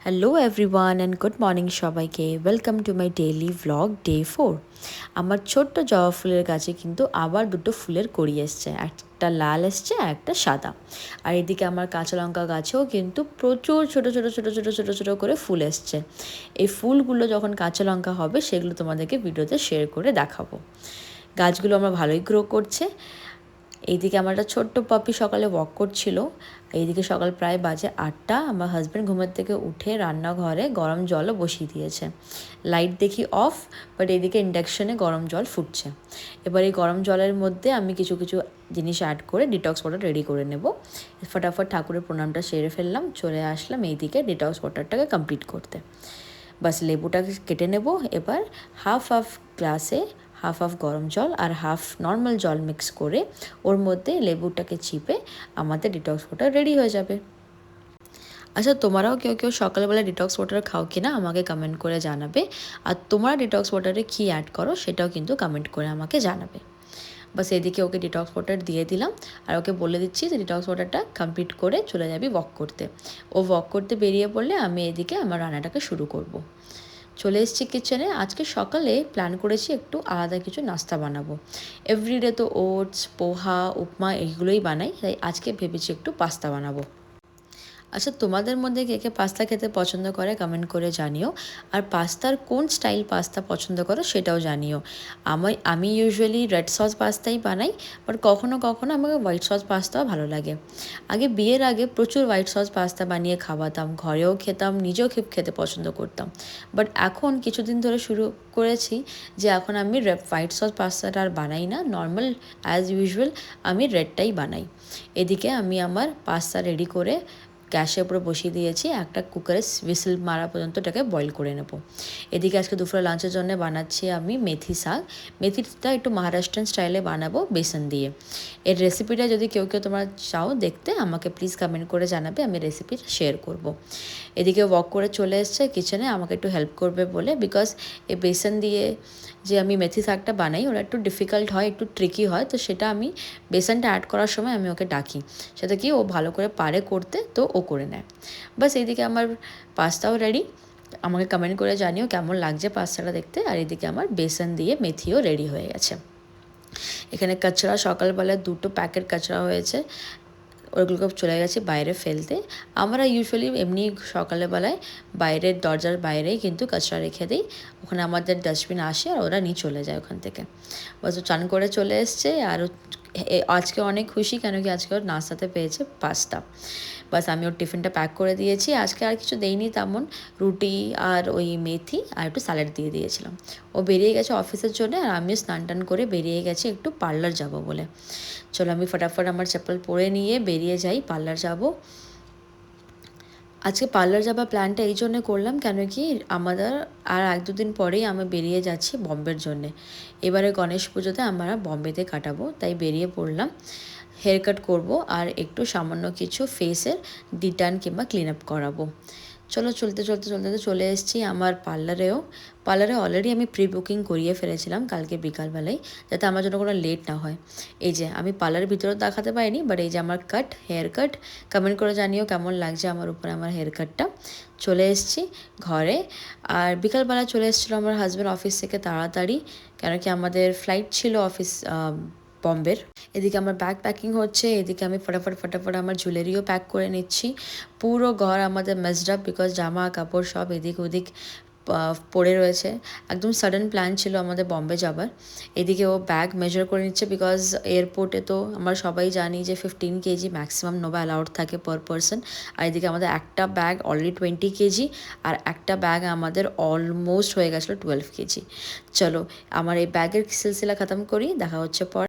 Hello everyone and good morning সবাইকে। Welcome to my daily vlog day 4। আমার ছোট্ট জবা ফুলের গাছে কিন্তু আবার দুটো ফুলের কড়ি এসছে, একটা লাল এসছে আর একটা সাদা। আর এদিকে আমার কাঁচা লঙ্কা গাছেও কিন্তু প্রচুর ছোটো ছোটো ছোটো ছোটো ছোটো ছোটো করে ফুল এসছে। এই ফুলগুলো যখন কাঁচা লঙ্কা হবে সেগুলো তোমাদেরকে ভিডিওতে শেয়ার করে দেখাবো। গাছগুলো আমার ভালোই গ্রো করছে। এইদিকে আমার একটা ছোট্ট পাপি সকালে ওয়াক করছিল। এইদিকে সকাল প্রায় বাজে 8টা। আমার হাজব্যান্ড ঘুমের থেকে উঠে রান্নাঘরে গরম জলও বসিয়ে দিয়েছে। লাইট দেখি অফ, বাট এইদিকে ইন্ডাকশনে গরম জল ফুটছে। এবার এই গরম জলের মধ্যে আমি কিছু কিছু জিনিস অ্যাড করে ডিটক্স ওয়াটার রেডি করে নেব। ফটাফট ঠাকুরের প্রণামটা সেরে ফেললাম, চলে আসলাম এইদিকে ডিটক্স ওয়াটারটাকে কমপ্লিট করতে। বাস লেবুটাকে কেটে নেব। এবার হাফ গ্লাসে হাফ গরম জল আর হাফ নর্মাল জল মিক্স করে ওর মধ্যে লেবুটাকে চিপে আমাদের ডিটক্স ওয়াটার রেডি হয়ে যাবে। আচ্ছা, তোমরাও কেউ কেউ সকালবেলা ডিটক্স ওয়াটার খাও কি না আমাকে কমেন্ট করে জানাবে। আর তোমরা ডিটক্স ওয়াটারে কী অ্যাড করো সেটাও কিন্তু কমেন্ট করে আমাকে জানাবে। বাস এদিকে ওকে ডিটক্স ওয়াটার দিয়ে দিলাম আর ওকে বলে দিচ্ছি যে ডিটক্স ওয়াটারটা কমপ্লিট করে চলে যাবি ওয়াক করতে। ও ওয়াক করতে বেরিয়ে পড়লে আমি এদিকে আমার রান্নাটাকে শুরু করব। চলে এসেছি কিচেনে। আজকে সকালে প্ল্যান করেছি একটু আলাদা কিছু নাস্তা বানাবো। এভরিডে তো ওটস, পোহা, উপমা এইগুলোই বানাই, তাই আজকে ভেবেছি একটু পাস্তা বানাবো। আচ্ছা, তোমাদের মধ্যে কে কে পাস্তা খেতে পছন্দ করে কমেন্ট করে জানিও। আর পাস্তার কোন স্টাইল পাস্তা পছন্দ করো সেটাও জানিও। আমি ইউজুয়ালি রেড সস পাস্তাই বানাই, বাট কখনো কখনো আমাকে হোয়াইট সস পাস্তাও ভালো লাগে। বিয়ের আগে প্রচুর হোয়াইট সস পাস্তা বানিয়ে খাওয়াতাম, ঘরেও খেতাম, নিজেও খেতে পছন্দ করতাম। বাট এখন কিছুদিন ধরে শুরু করেছি যে এখন আমি হোয়াইট সস পাস্তাটা আর বানাই না, নর্মাল অ্যাজ ইউজুয়াল আমি রেডটাই বানাই। এদিকে আমি আমার পাস্তা রেডি করে গ্যাসের উপরে বসিয়ে দিয়েছি। একটা কুকারে হুইসেল মারা পর্যন্ত এটাকে বয়েল করে নেব। এদিকে আজকে দুপুরে লাঞ্চের জন্য বানাচ্ছি আমি মেথি শাক। মেথিটা একটু মহারাষ্ট্রান স্টাইলে বানাবো বেসন দিয়ে। এর রেসিপিটা যদি কেউ তোমরা চাও দেখতে আমাকে প্লিজ কমেন্ট করে জানাবে, আমি রেসিপিটা শেয়ার করব। এদিকে ওয়াক করে চলে এসছে কিচেনে আমাকে একটু হেল্প করবে বলে, বিকজ এই বেসন দিয়ে যে আমি মেথি শাকটা বানাই ওটা একটু ডিফিকাল্ট হয়, একটু ট্রিকি হয়, তো সেটা আমি বেসনটা অ্যাড করার সময় আমি ওকে ডাকি, সেটা কি ও ভালো করে পারে করতে, তো ও করে নেয়। বাস এইদিকে আমার পাস্তাও রেডি। আমাকে কমেন্ট করে জানিও কেমন লাগছে পাস্তাটা দেখতে। আর এদিকে আমার বেসন দিয়ে মেথিও রেডি হয়ে গেছে। এখানে কাচড়া সকালবেলা 2টো প্যাকেট কাচড়া হয়েছে, ওগুলোকে চলে গেছে বাইরে ফেলতে। আমরা ইউজুয়ালি এমনি সকালবেলায় বাইরের দরজার বাইরেই কিন্তু কাচড়া রেখে দিই, ওখানে আমাদের ডাস্টবিন আসে আর ওরা নিয়ে চলে যায় ওখান থেকে। বাস চান করে চলে এসছে আর আজকে অনেক খুশি কেন কি আজকে ওর নাস্তাতে পেয়েছে পাস্তা। বাস আমি ওর টিফিনটা প্যাক করে দিয়েছি। আজকে আর কিছু দেইনি তেমন, রুটি আর ওই মেথি আর একটু স্যালাড দিয়ে দিয়েছিলাম। ও বেরিয়ে গেছে অফিসের জন্য আর আমিও স্নান টান করে বেরিয়ে গেছি একটু পার্লার যাব বলে। চলো আমি ফটাফট আমার চপ্পল পরে নিয়ে বেরিয়ে যাই, পার্লার যাব। আজকে পার্লার যাবার প্ল্যানটা এই জন্য করলাম কেন কি আমাদের আর 1-2 দিন পরেই আমি বেরিয়ে যাচ্ছি বম্বের জন্যে। এবারে গণেশ পুজোতে আমরা বম্বেতে কাটাবো, তাই বেরিয়ে পড়লাম। হেয়ার কাট করবো আর একটু সামান্য কিছু ফেসের ডিটান কিংবা ক্লিন আপ করাবো। চলো চলতে চলে এসেছি আমার পার্লারে অলরেডি আমি প্রি বুকিং করিয়ে ফেলেছিলাম কালকে বিকালবেলায়, যাতে আমার জন্য কোনো লেট না হয়। এই যে আমি পার্লারের ভিতরেও দেখাতে পারিনি, বাট এই যে আমার হেয়ার কাট। কমেন্ট করে জানিও কেমন লাগছে আমার উপরে আমার হেয়ার কাটটা। চলে এসেছি ঘরে। আর বিকালবেলা চলে এসেছিলো আমার হাজব্যান্ড অফিস থেকে তাড়াতাড়ি, কেন কি আমাদের ফ্লাইট ছিল অফিস বম্বের। এদিকে আমার ব্যাগ প্যাকিং হচ্ছে, এদিকে আমি ফটাফট আমার জুয়েলারিও প্যাক করে নিচ্ছি। পুরো ঘর আমাদের মেসড আপ, বিকজ জামা কাপড় সব এদিক ওদিক পড়ে রয়েছে। একদম সাডেন প্ল্যান ছিল আমাদের বম্বে যাবার। এদিকে ও ব্যাগ মেজার করে নিচ্ছে, বিকজ এয়ারপোর্টে তো আমরা সবাই জানি যে 15 কেজি ম্যাক্সিমাম নোভা অ্যালাউড থাকে পার পারসন। আর এদিকে আমাদের একটা ব্যাগ অলরেডি 20 কেজি আর একটা ব্যাগ আমাদের অলমোস্ট হয়ে গেছিলো 12 কেজি। চলো আমার এই ব্যাগের সিলসিলা খতম করি, দেখা হচ্ছে পর।